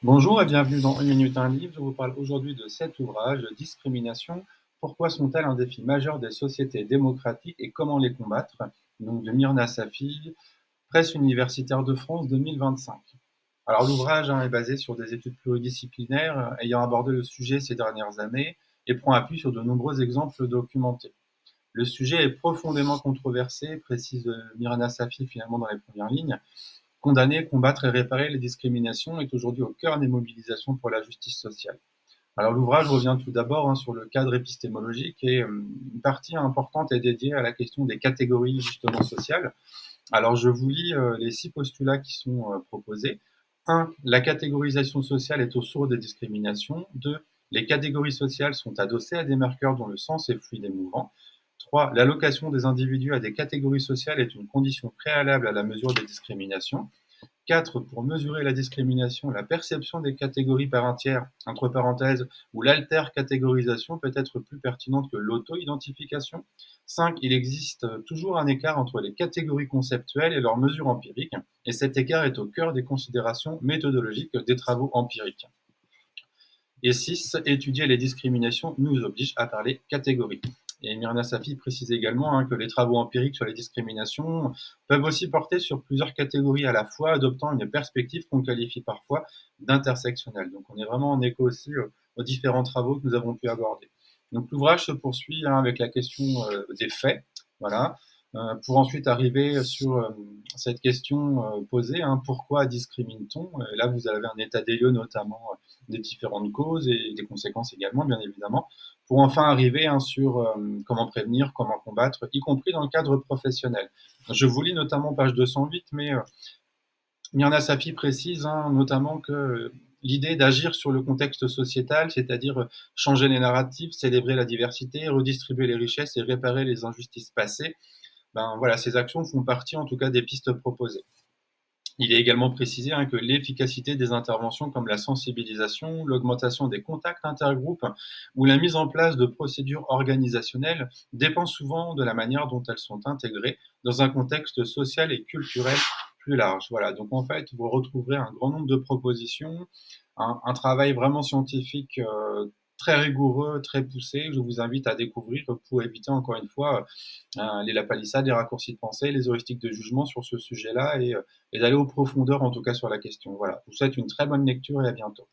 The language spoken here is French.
Bonjour et bienvenue dans Une minute un livre. Je vous parle aujourd'hui de cet ouvrage, Discrimination. Pourquoi sont-elles un défi majeur des sociétés démocratiques et comment les combattre? Donc de Myrna Safi, Presse universitaire de France 2025. Alors l'ouvrage est basé sur des études pluridisciplinaires ayant abordé le sujet ces dernières années et prend appui sur de nombreux exemples documentés. Le sujet est profondément controversé, précise Myrna Safi finalement dans les premières lignes. Condamner, combattre et réparer les discriminations est aujourd'hui au cœur des mobilisations pour la justice sociale. Alors l'ouvrage revient tout d'abord sur le cadre épistémologique et une partie importante est dédiée à la question des catégories justement sociales. Alors je vous lis les 6 postulats qui sont proposés. 1. La catégorisation sociale est au source des discriminations. 2. Les catégories sociales sont adossées à des marqueurs dont le sens est fluide et mouvant. 3. L'allocation des individus à des catégories sociales est une condition préalable à la mesure des discriminations. 4. Pour mesurer la discrimination, la perception des catégories par un tiers, entre parenthèses, ou l'alter-catégorisation peut être plus pertinente que l'auto-identification. 5. Il existe toujours un écart entre les catégories conceptuelles et leurs mesures empiriques, et cet écart est au cœur des considérations méthodologiques des travaux empiriques. Et 6. Étudier les discriminations nous oblige à parler catégorie. Et Myrna Safi précise également que les travaux empiriques sur les discriminations peuvent aussi porter sur plusieurs catégories à la fois, adoptant une perspective qu'on qualifie parfois d'intersectionnelle. Donc on est vraiment en écho aussi aux différents travaux que nous avons pu aborder. Donc l'ouvrage se poursuit avec la question des faits, voilà, pour ensuite arriver sur cette question posée, pourquoi discrimine-t-on? Là, vous avez un état des lieux notamment des différentes causes et des conséquences également, bien évidemment, pour enfin arriver sur comment prévenir, comment combattre, y compris dans le cadre professionnel. Je vous lis notamment page 208, mais Myrna Safi précise notamment que l'idée d'agir sur le contexte sociétal, c'est-à-dire changer les narratifs, célébrer la diversité, redistribuer les richesses et réparer les injustices passées, voilà, ces actions font partie en tout cas des pistes proposées. Il est également précisé que l'efficacité des interventions comme la sensibilisation, l'augmentation des contacts intergroupes ou la mise en place de procédures organisationnelles dépend souvent de la manière dont elles sont intégrées dans un contexte social et culturel plus large. Voilà, donc en fait, vous retrouverez un grand nombre de propositions, un travail vraiment scientifique très rigoureux, très poussé. Je vous invite à découvrir pour éviter encore une fois les lapalissades, les raccourcis de pensée, les heuristiques de jugement sur ce sujet-là et d'aller aux profondeurs en tout cas sur la question. Voilà, je vous souhaite une très bonne lecture et à bientôt.